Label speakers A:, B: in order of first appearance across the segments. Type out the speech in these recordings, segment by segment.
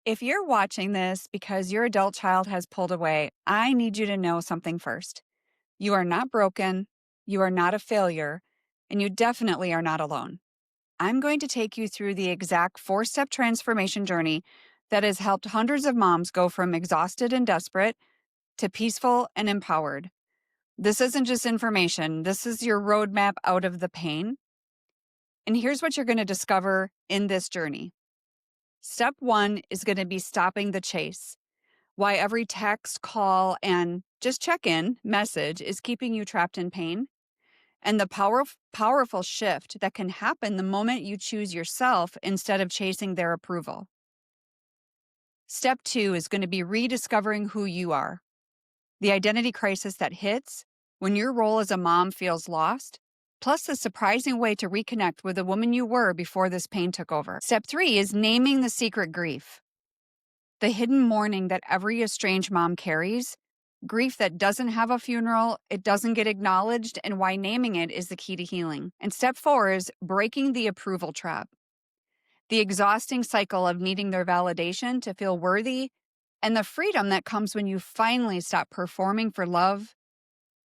A: If you're watching this because your adult child has pulled away, I need you to know something first. You are not broken, you are not a failure, and you definitely are not alone. I'm going to take you through the exact 4-step transformation journey that has helped hundreds of moms go from exhausted and desperate to peaceful and empowered. This isn't just information, this is your roadmap out of the pain. And here's what you're going to discover in this journey. Step 1 is going to be stopping the chase. Why every text, call, and just check in message is keeping you trapped in pain. And the powerful shift that can happen the moment you choose yourself instead of chasing their approval. Step 2 is going to be rediscovering who you are. The identity crisis that hits when your role as a mom feels lost, plus the surprising way to reconnect with the woman you were before this pain took over. Step 3 is naming the secret grief. The hidden mourning that every estranged mom carries, grief that doesn't have a funeral, it doesn't get acknowledged, and why naming it is the key to healing. And step 4 is breaking the approval trap. The exhausting cycle of needing their validation to feel worthy, and the freedom that comes when you finally stop performing for love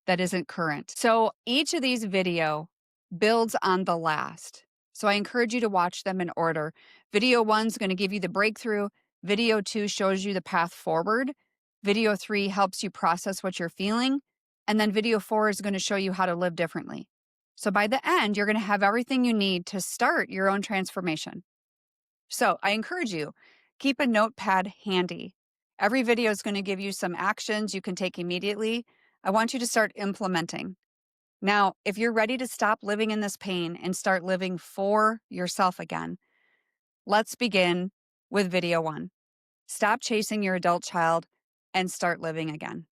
A: that isn't current. So each of these video builds on the last. So I encourage you to watch them in order. Video 1 is going to give you the breakthrough. Video 2 shows you the path forward. Video 3 helps you process what you're feeling. And then video 4 is going to show you how to live differently. So by the end, you're going to have everything you need to start your own transformation. So I encourage you, keep a notepad handy. Every video is going to give you some actions you can take immediately. I want you to start implementing. Now, if you're ready to stop living in this pain and start living for yourself again, let's begin with video 1. Stop chasing your adult child and start living again.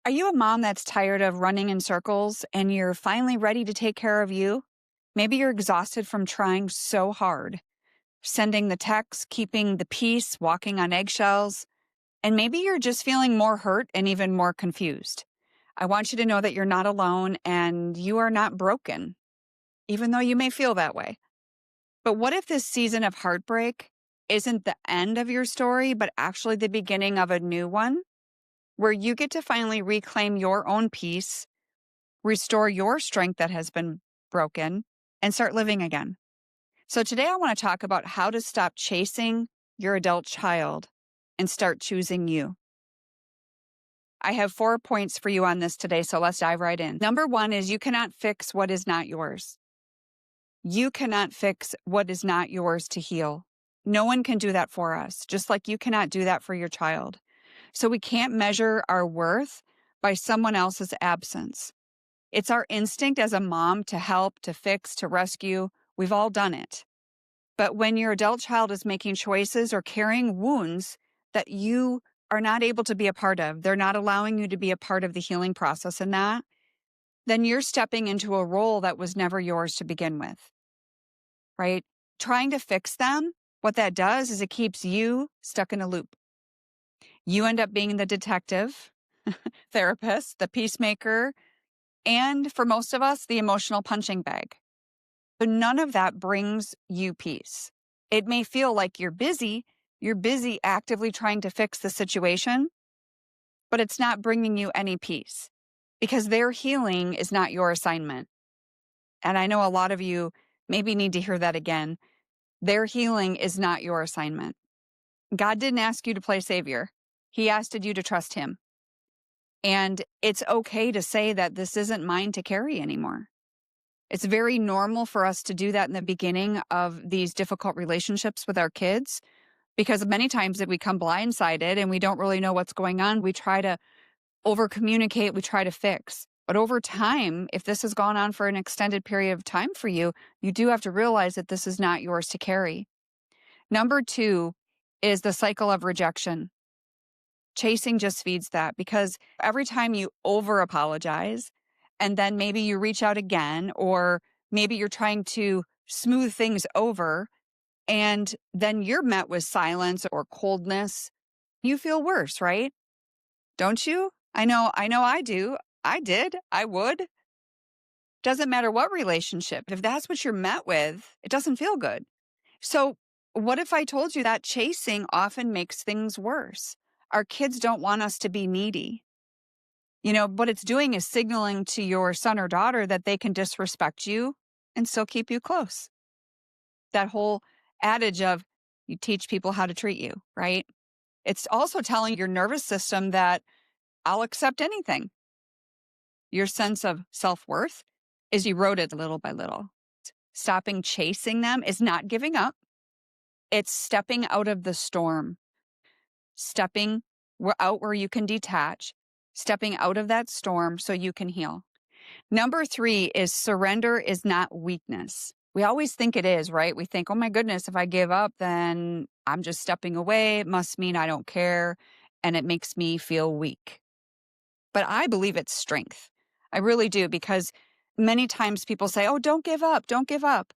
A: Are you a mom that's tired of running in circles and you're finally ready to take care of you? Maybe you're exhausted from trying so hard, sending the texts, keeping the peace, walking on eggshells, and maybe you're just feeling more hurt and even more confused. I want you to know that you're not alone and you are not broken, even though you may feel that way. But what if this season of heartbreak isn't the end of your story, but actually the beginning of a new one, where you get to finally reclaim your own peace, restore your strength that has been broken, and start living again? So today I want to talk about how to stop chasing your adult child and start choosing you. I have 4 points for you on this today, so let's dive right in. Number 1 is you cannot fix what is not yours. You cannot fix what is not yours to heal. No one can do that for us, just like you cannot do that for your child. So we can't measure our worth by someone else's absence. It's our instinct as a mom to help, to fix, to rescue. We've all done it. But when your adult child is making choices or carrying wounds that you are not able to be a part of, they're not allowing you to be a part of the healing process in that, then you're stepping into a role that was never yours to begin with, right? Trying to fix them, what that does is it keeps you stuck in a loop. You end up being the detective, therapist, the peacemaker, and for most of us, the emotional punching bag. But none of that brings you peace. It may feel like you're busy actively trying to fix the situation, but it's not bringing you any peace because their healing is not your assignment. And I know a lot of you maybe need to hear that again. Their healing is not your assignment. God didn't ask you to play savior. He asked you to trust him. And it's okay to say that this isn't mine to carry anymore. It's very normal for us to do that in the beginning of these difficult relationships with our kids, because many times that we come blindsided and we don't really know what's going on, we try to over-communicate, we try to fix. But over time, if this has gone on for an extended period of time for you, you do have to realize that this is not yours to carry. Number 2 is the cycle of rejection. Chasing just feeds that, because every time you over-apologize, and then maybe you reach out again, or maybe you're trying to smooth things over, and then you're met with silence or coldness, you feel worse, right? Don't you? I know I do. I did. I would. Doesn't matter what relationship. If that's what you're met with, it doesn't feel good. So What if I told you that chasing often makes things worse? Our kids don't want us to be needy. What it's doing is signaling to your son or daughter that they can disrespect you and still keep you close. That whole adage of you teach people how to treat you, right? It's also telling your nervous system that I'll accept anything. Your sense of self-worth is eroded little by little. Stopping chasing them is not giving up. It's stepping out of the storm, stepping out where you can detach, stepping out of that storm so you can heal. Number 3 is surrender is not weakness. We always think it is, right? We think, oh my goodness, if I give up, then I'm just stepping away. It must mean I don't care. And it makes me feel weak. But I believe it's strength. I really do, because many times people say, oh, don't give up, don't give up.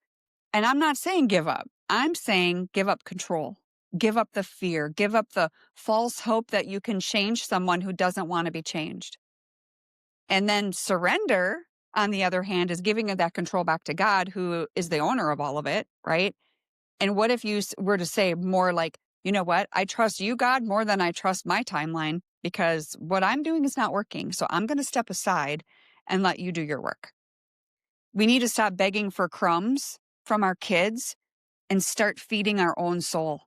A: And I'm not saying give up. I'm saying give up control, give up the fear, give up the false hope that you can change someone who doesn't want to be changed. And then surrender, on the other hand, is giving that control back to God, who is the owner of all of it, right? And what if you were to say more like, you know what? I trust you, God, more than I trust my timeline, because what I'm doing is not working. So I'm going to step aside and let you do your work. We need to stop begging for crumbs from our kids and start feeding our own soul.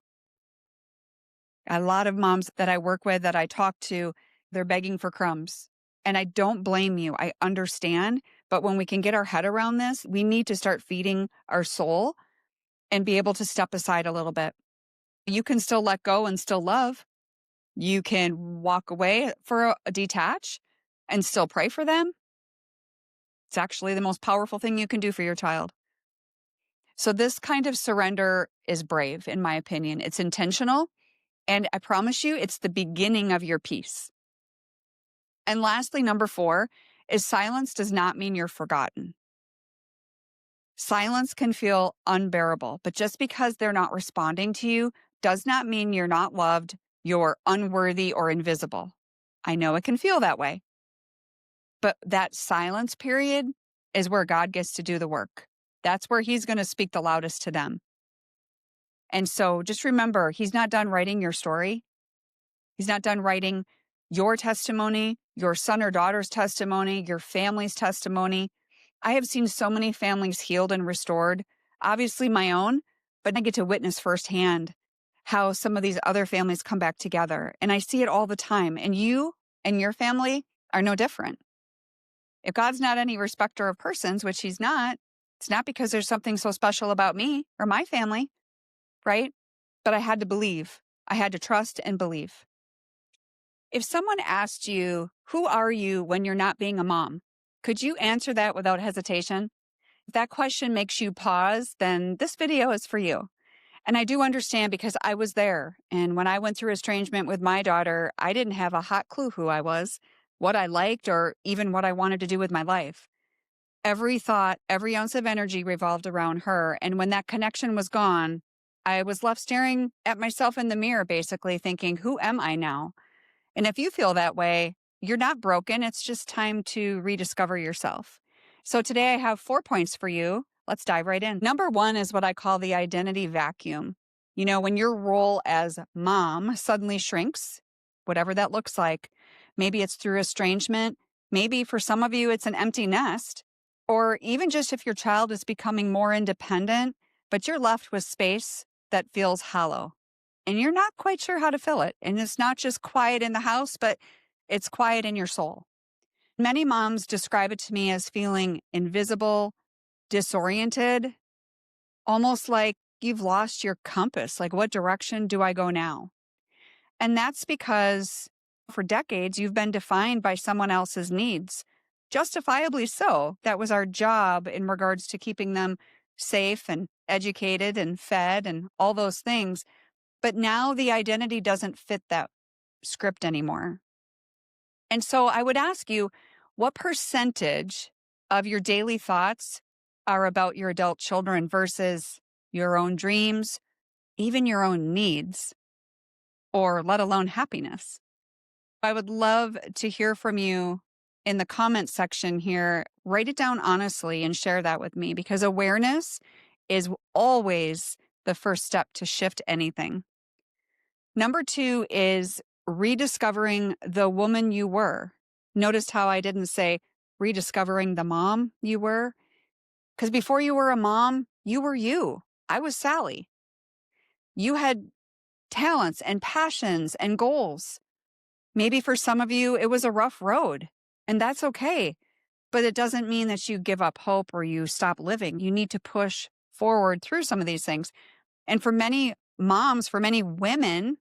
A: A lot of moms that I work with, that I talk to, they're begging for crumbs. And I don't blame you. I understand. But when we can get our head around this, we need to start feeding our soul and be able to step aside a little bit. You can still let go and still love. You can walk away for a detach and still pray for them. It's actually the most powerful thing you can do for your child. So this kind of surrender is brave, in my opinion. It's intentional. And I promise you, it's the beginning of your peace. And lastly, number 4 is silence does not mean you're forgotten. Silence can feel unbearable, but just because they're not responding to you does not mean you're not loved, you're unworthy, or invisible. I know it can feel that way. But that silence period is where God gets to do the work. That's where He's going to speak the loudest to them. And so just remember, He's not done writing your story. He's not done writing your testimony, your son or daughter's testimony, your family's testimony. I have seen so many families healed and restored, obviously my own, but I get to witness firsthand how some of these other families come back together. And I see it all the time. And you and your family are no different. If God's not any respecter of persons, which He's not, it's not because there's something so special about me or my family, right? But I had to believe. I had to trust and believe. If someone asked you, who are you when you're not being a mom? Could you answer that without hesitation? If that question makes you pause, then this video is for you. And I do understand, because I was there. And when I went through estrangement with my daughter, I didn't have a hot clue who I was, what I liked, or even what I wanted to do with my life. Every thought, every ounce of energy revolved around her. And when that connection was gone, I was left staring at myself in the mirror, basically thinking, who am I now? And if you feel that way, you're not broken. It's just time to rediscover yourself. So today I have 4 points for you. Let's dive right in. Number 1 is what I call the identity vacuum. When your role as mom suddenly shrinks, whatever that looks like, maybe it's through estrangement, maybe for some of you it's an empty nest, or even just if your child is becoming more independent, but you're left with space that feels hollow. And you're not quite sure how to fill it. And it's not just quiet in the house, but it's quiet in your soul. Many moms describe it to me as feeling invisible, disoriented, almost like you've lost your compass. Like, what direction do I go now? And that's because for decades, you've been defined by someone else's needs. Justifiably so. That was our job in regards to keeping them safe and educated and fed and all those things. But now the identity doesn't fit that script anymore. And so I would ask you, what percentage of your daily thoughts are about your adult children versus your own dreams, even your own needs, or let alone happiness? I would love to hear from you in the comment section here. Write it down honestly and share that with me, because awareness is always the first step to shift anything. Number 2 is rediscovering the woman you were. Notice how I didn't say rediscovering the mom you were? Because before you were a mom, you were you. I was Sally. You had talents and passions and goals. Maybe for some of you, it was a rough road, and that's okay. But it doesn't mean that you give up hope or you stop living. You need to push forward through some of these things. And for many moms, for many women,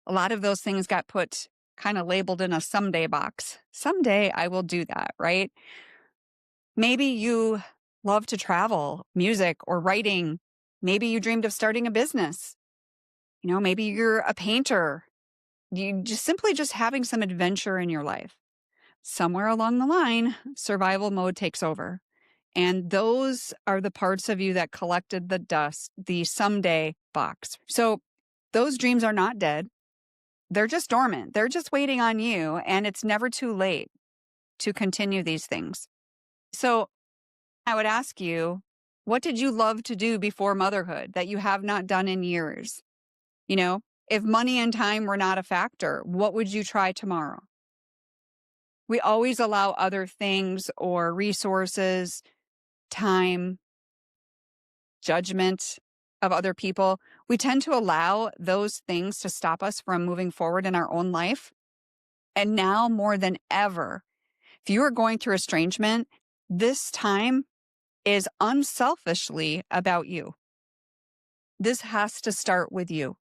A: a lot of those things got put kind of labeled in a someday box. Someday I will do that, right? Maybe you love to travel, music, or writing. Maybe you dreamed of starting a business. Maybe you're a painter. You just simply just having some adventure in your life. Somewhere along the line, survival mode takes over. And those are the parts of you that collected the dust, the someday box. So those dreams are not dead. They're just dormant. They're just waiting on you. And it's never too late to continue these things. So I would ask you, what did you love to do before motherhood that you have not done in years? If money and time were not a factor, what would you try tomorrow? We always allow other things or resources, time, judgment of other people. We tend to allow those things to stop us from moving forward in our own life. And now more than ever, if you are going through estrangement, this time is unselfishly about you. This has to start with you.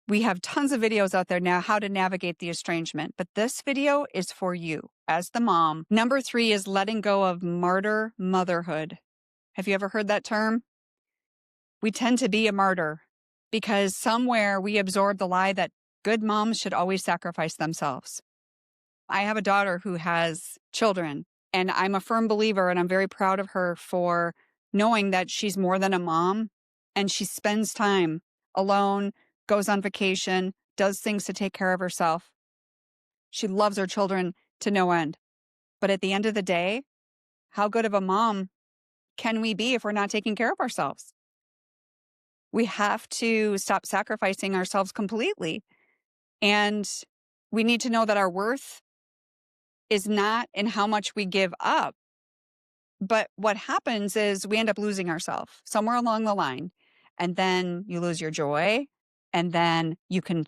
A: We have tons of videos out there now how to navigate the estrangement, but this video is for you as the mom. Number 3 is letting go of martyr motherhood. Have you ever heard that term? We tend to be a martyr because somewhere we absorb the lie that good moms should always sacrifice themselves. I have a daughter who has children, and I'm a firm believer, and I'm very proud of her for knowing that she's more than a mom, and she spends time alone, goes on vacation, does things to take care of herself. She loves her children to no end. But at the end of the day, how good of a mom can we be if we're not taking care of ourselves? We have to stop sacrificing ourselves completely. And we need to know that our worth is not in how much we give up. But what happens is we end up losing ourselves somewhere along the line. And then you lose your joy. And then you can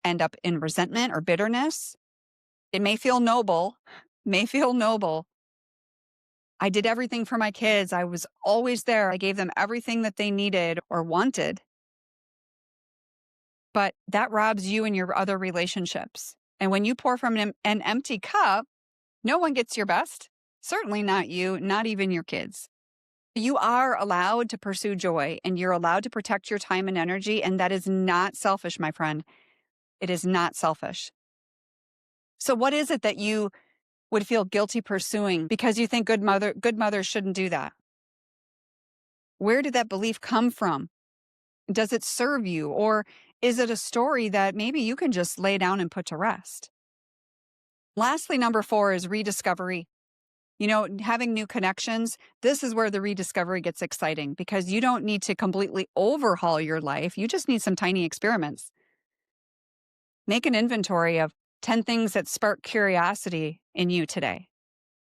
A: end up in resentment or bitterness. It may feel noble, I did everything for my kids. I was always there. I gave them everything that they needed or wanted. But that robs you and your other relationships. And when you pour from an empty cup, no one gets your best. Certainly not you, not even your kids. You are allowed to pursue joy and you're allowed to protect your time and energy. And that is not selfish, my friend. It is not selfish. So what is it that you would feel guilty pursuing because you think good mothers shouldn't do that? Where did that belief come from? Does it serve you? Or is it a story that maybe you can just lay down and put to rest? Lastly, number 4 is rediscovery. Having new connections, this is where the rediscovery gets exciting because you don't need to completely overhaul your life. You just need some tiny experiments. Make an inventory of 10 things that spark curiosity in you today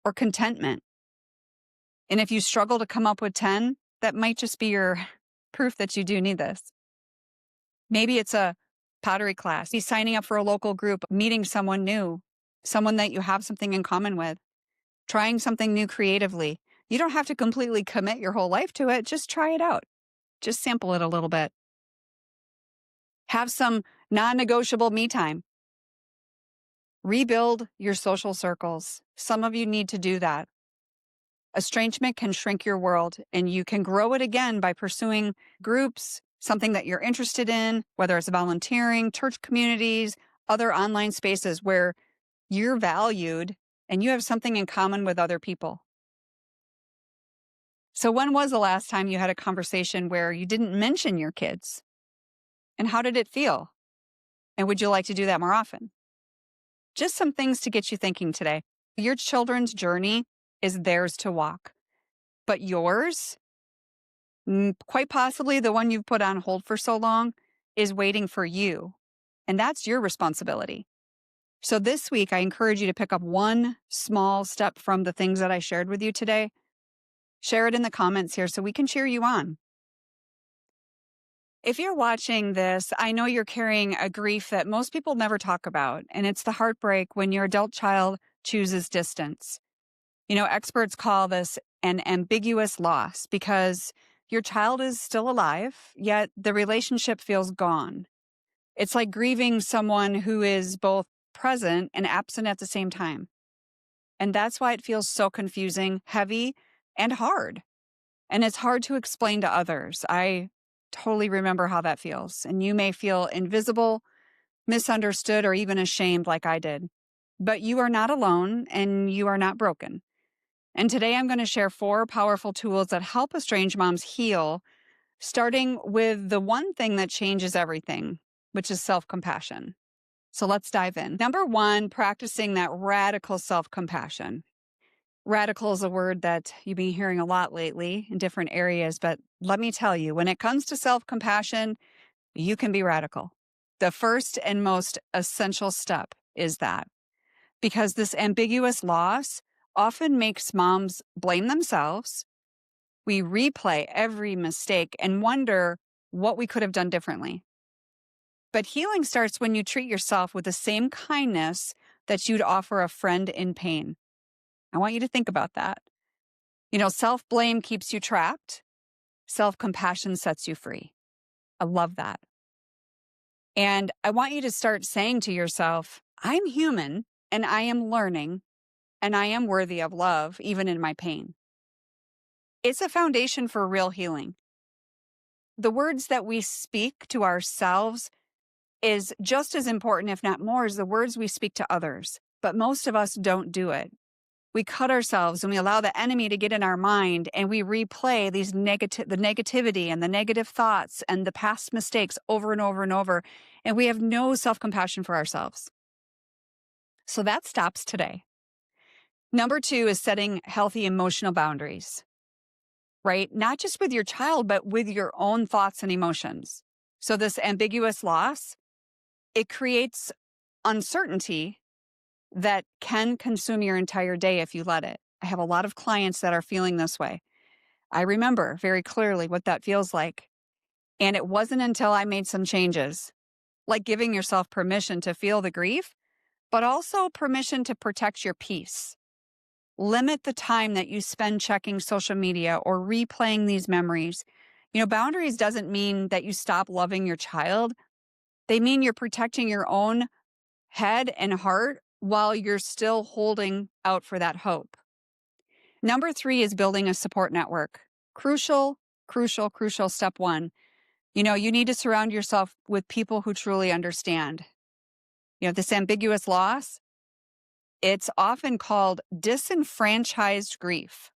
A: or contentment. And if you struggle to come up with 10, that might just be your proof that you do need this. Maybe it's a pottery class, be signing up for a local group, meeting someone new, someone that you have something in common with. Trying something new creatively. You don't have to completely commit your whole life to it. Just try it out. Just sample it a little bit. Have some non-negotiable me time. Rebuild your social circles. Some of you need to do that. Estrangement can shrink your world, and you can grow it again by pursuing groups, something that you're interested in, whether it's volunteering, church communities, other online spaces where you're valued and you have something in common with other people. So when was the last time you had a conversation where you didn't mention your kids? And how did it feel? And would you like to do that more often? Just some things to get you thinking today. Your children's journey is theirs to walk, but yours Quite possibly the one you've put on hold for so long is waiting for you. And that's your responsibility. So this week, I encourage you to pick up one small step from the things that I shared with you today. Share it in the comments here so we can cheer you on. If you're watching this, I know you're carrying a grief that most people never talk about, and it's the heartbreak when your adult child chooses distance. Experts call this an ambiguous loss because your child is still alive, yet the relationship feels gone. It's like grieving someone who is both present and absent at the same time. And that's why it feels so confusing, heavy, and hard. And it's hard to explain to others. I totally remember how that feels. And you may feel invisible, misunderstood, or even ashamed like I did. But you are not alone and you are not broken. And today I'm going to share 4 powerful tools that help estranged moms heal, starting with the one thing that changes everything, which is self-compassion. So let's dive in. Number 1, practicing that radical self-compassion. Radical is a word that you've been hearing a lot lately in different areas, but let me tell you, when it comes to self-compassion, you can be radical. The first and most essential step is that, because this ambiguous loss often makes moms blame themselves. We replay every mistake and wonder what we could have done differently. But healing starts when you treat yourself with the same kindness that you'd offer a friend in pain. I want you to think about that. Self-blame keeps you trapped. Self-compassion sets you free. I love that. And I want you to start saying to yourself, I'm human and I am learning and I am worthy of love, even in my pain. It's a foundation for real healing. The words that we speak to ourselves is just as important, if not more, as the words we speak to others. But most of us don't do it. We cut ourselves and we allow the enemy to get in our mind and we replay the negativity and the negative thoughts and the past mistakes over and over and over. And we have no self-compassion for ourselves. So that stops today. Number 2 is setting healthy emotional boundaries, right? Not just with your child, but with your own thoughts and emotions. So this ambiguous loss, it creates uncertainty that can consume your entire day if you let it. I have a lot of clients that are feeling this way. I remember very clearly what that feels like. And it wasn't until I made some changes, like giving yourself permission to feel the grief, but also permission to protect your peace. Limit the time that you spend checking social media or replaying these memories. Boundaries doesn't mean that you stop loving your child. They mean you're protecting your own head and heart while you're still holding out for that hope. Number 3 is building a support network. Crucial step 1. You need to surround yourself with people who truly understand. This ambiguous loss, it's often called disenfranchised grief,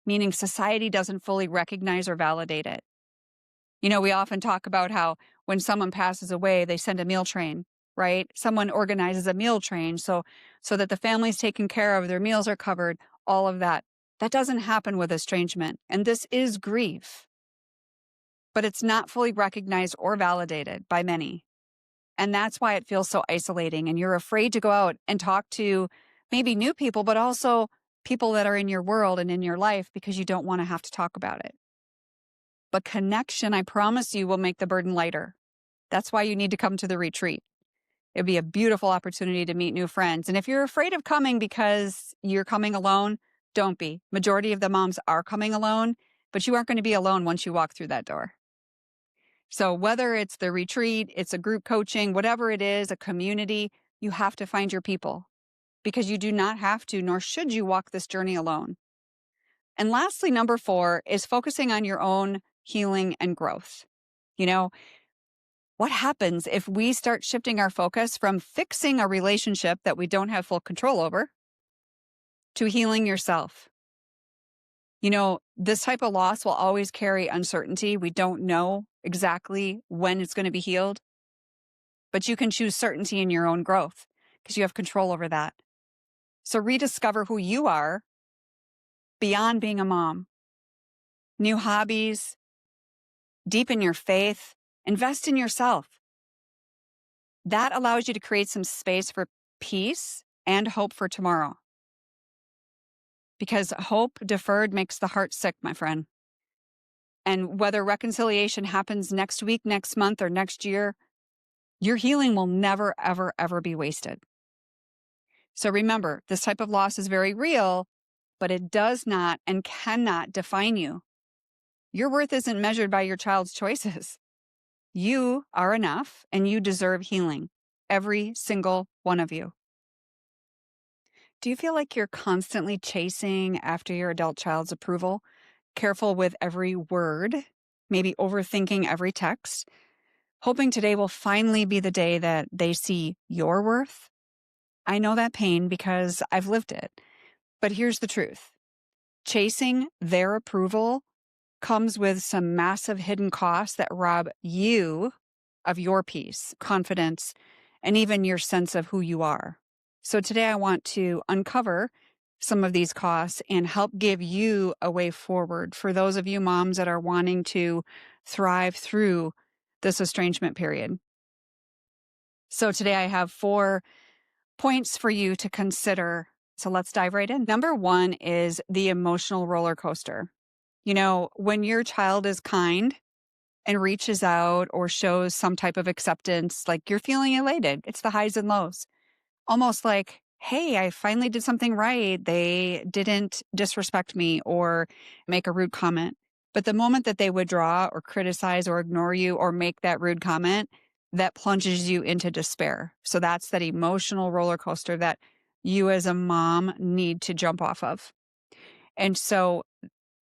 A: meaning society doesn't fully recognize or validate it. We often talk about how when someone passes away, they send a meal train, right? Someone organizes a meal train so that the family's taken care of, their meals are covered, all of that. That doesn't happen with estrangement. And this is grief. But it's not fully recognized or validated by many. And that's why it feels so isolating. And you're afraid to go out and talk to maybe new people, but also people that are in your world and in your life because you don't want to have to talk about it. But connection, I promise you, will make the burden lighter. That's why you need to come to the retreat. It'd be a beautiful opportunity to meet new friends. And if you're afraid of coming because you're coming alone, don't be. Majority of the moms are coming alone, but you aren't going to be alone once you walk through that door. So whether it's the retreat, it's a group coaching, whatever it is, a community, you have to find your people because you do not have to, nor should you walk this journey alone. And lastly, number 4 is focusing on your own healing and growth. What happens if we start shifting our focus from fixing a relationship that we don't have full control over to healing yourself? This type of loss will always carry uncertainty. We don't know exactly when it's going to be healed, but you can choose certainty in your own growth because you have control over that. So rediscover who you are beyond being a mom. new hobbies, deepen your faith, invest in yourself. That allows you to create some space for peace and hope for tomorrow. Because hope deferred makes the heart sick, my friend. And whether reconciliation happens next week, next month, or next year, your healing will never, ever, ever be wasted. So remember, this type of loss is very real, but it does not and cannot define you. Your worth isn't measured by your child's choices. You are enough and you deserve healing. Every single one of you. Do you feel like you're constantly chasing after your adult child's approval? Careful with every word, maybe overthinking every text, hoping today will finally be the day that they see your worth? I know that pain because I've lived it. But here's the truth. Chasing their approval comes with some massive hidden costs that rob you of your peace, confidence, and even your sense of who you are. So today I want to uncover some of these costs and help give you a way forward for those of you moms that are wanting to thrive through this estrangement period. So today I have 4 points for you to consider. So let's dive right in. Number 1 is the emotional roller coaster. You know, when your child is kind and reaches out or shows some type of acceptance, like you're feeling elated. It's the highs and lows. Almost like, hey, I finally did something right. They didn't disrespect me or make a rude comment. But the moment that they withdraw or criticize or ignore you or make that rude comment, that plunges you into despair. So that's that emotional roller coaster that you as a mom need to jump off of. And so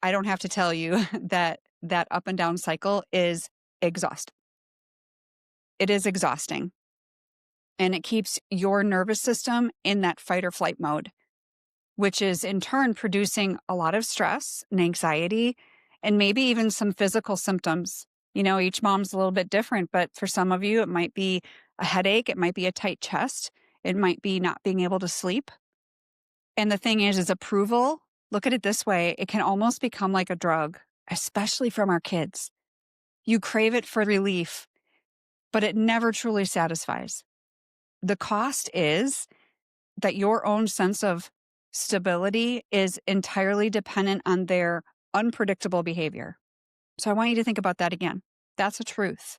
A: I don't have to tell you that that up and down cycle is exhausting. It is exhausting. And it keeps your nervous system in that fight or flight mode, which is in turn producing a lot of stress and anxiety and maybe even some physical symptoms. You know, each mom's a little bit different, but for some of you, it might be a headache. It might be a tight chest. It might be not being able to sleep. And the thing is approval. Look at it this way. It can almost become like a drug, especially from our kids. You crave it for relief, but it never truly satisfies. The cost is that your own sense of stability is entirely dependent on their unpredictable behavior. So I want you to think about that again. That's a truth.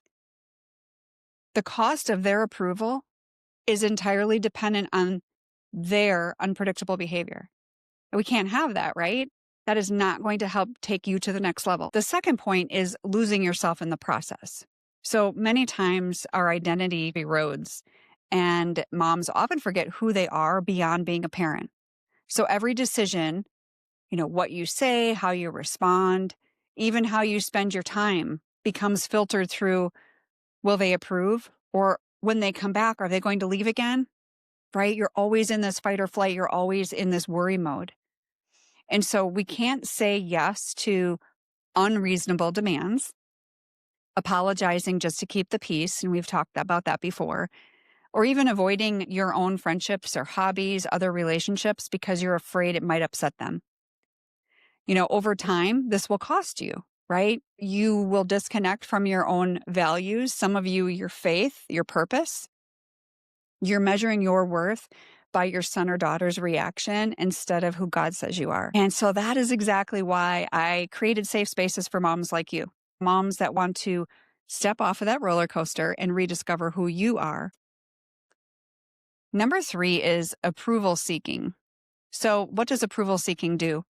A: The cost of their approval is entirely dependent on their unpredictable behavior. And we can't have that, right? That is not going to help take you to the next level. The second point is losing yourself in the process. So many times our identity erodes and moms often forget who they are beyond being a parent. So every decision, you know, what you say, how you respond, even how you spend your time becomes filtered through, will they approve? Or when they come back, are they going to leave again? Right? You're always in this fight or flight. You're always in this worry mode. And so we can't say yes to unreasonable demands, apologizing just to keep the peace. And we've talked about that before. Or even avoiding your own friendships or hobbies, other relationships, because you're afraid it might upset them. You know, over time, this will cost you, right? You will disconnect from your own values, some of you, your faith, your purpose. You're measuring your worth by your son or daughter's reaction instead of who God says you are. And so that is exactly why I created safe spaces for moms like you, moms that want to step off of that roller coaster and rediscover who you are. Number 3 is approval seeking. So what does approval seeking do?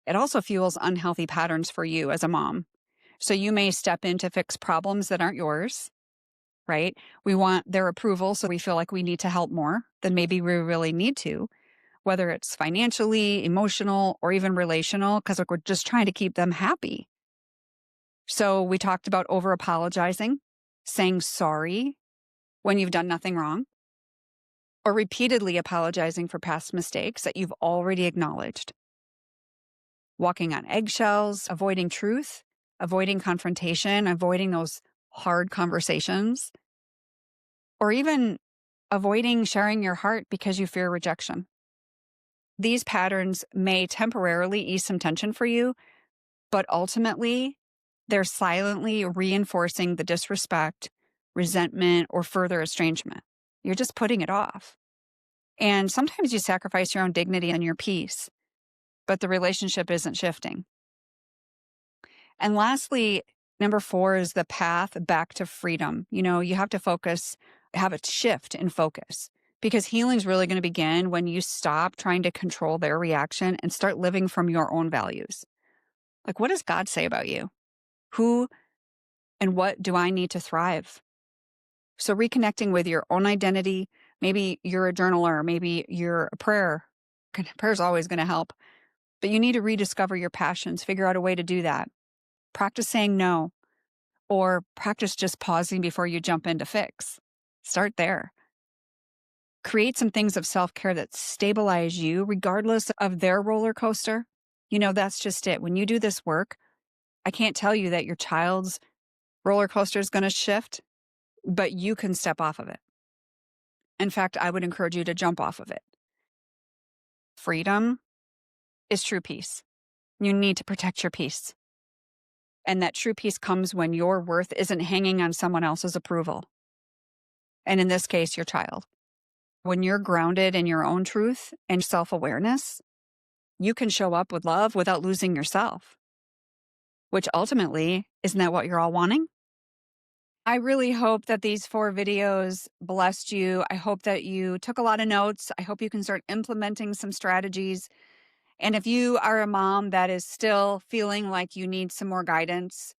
A: It also fuels unhealthy patterns for you as a mom. So you may step in to fix problems that aren't yours, right? We want their approval, so we feel like we need to help more than maybe we really need to, whether it's financially, emotional, or even relational, because we're just trying to keep them happy. So we talked about over apologizing, saying sorry when you've done nothing wrong, or repeatedly apologizing for past mistakes that you've already acknowledged. Walking on eggshells, avoiding truth, avoiding confrontation, avoiding those hard conversations, or even avoiding sharing your heart because you fear rejection. These patterns may temporarily ease some tension for you, But ultimately, they're silently reinforcing the disrespect, resentment, or further estrangement. You're just putting it off. And sometimes you sacrifice your own dignity and your peace, but the relationship isn't shifting. And lastly, number 4 is the path back to freedom. You have to have a shift in focus because healing is really going to begin when you stop trying to control their reaction and start living from your own values. Like, what does God say about you? Who and what do I need to thrive? So reconnecting with your own identity, maybe you're a journaler, maybe you're a prayer. Prayer's always going to help, but you need to rediscover your passions, figure out a way to do that. Practice saying no, or practice just pausing before you jump in to fix. Start there. Create some things of self-care that stabilize you regardless of their roller coaster. That's just it. When you do this work, I can't tell you that your child's roller coaster is going to shift, but you can step off of it. In fact, I would encourage you to jump off of it. Freedom is true peace. You need to protect your peace. And that true peace comes when your worth isn't hanging on someone else's approval. And in this case, your child. When you're grounded in your own truth and self-awareness, you can show up with love without losing yourself, which ultimately, isn't that what you're all wanting? I really hope that these 4 videos blessed you. I hope that you took a lot of notes. I hope you can start implementing some strategies. And if you are a mom that is still feeling like you need some more guidance,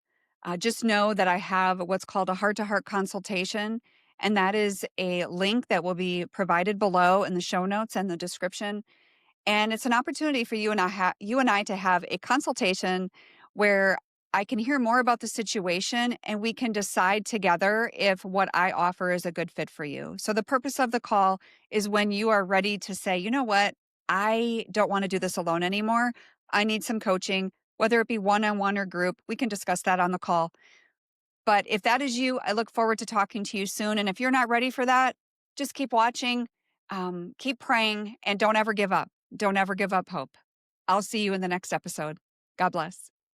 A: just know that I have what's called a heart-to-heart consultation. And that is a link that will be provided below in the show notes and the description. And it's an opportunity for you and I to have a consultation where I can hear more about the situation and we can decide together if what I offer is a good fit for you. So the purpose of the call is when you are ready to say, you know what, I don't want to do this alone anymore. I need some coaching, whether it be one-on-one or group. We can discuss that on the call. But if that is you, I look forward to talking to you soon. And if you're not ready for that, just keep watching, keep praying, and don't ever give up. Don't ever give up hope. I'll see you in the next episode. God bless.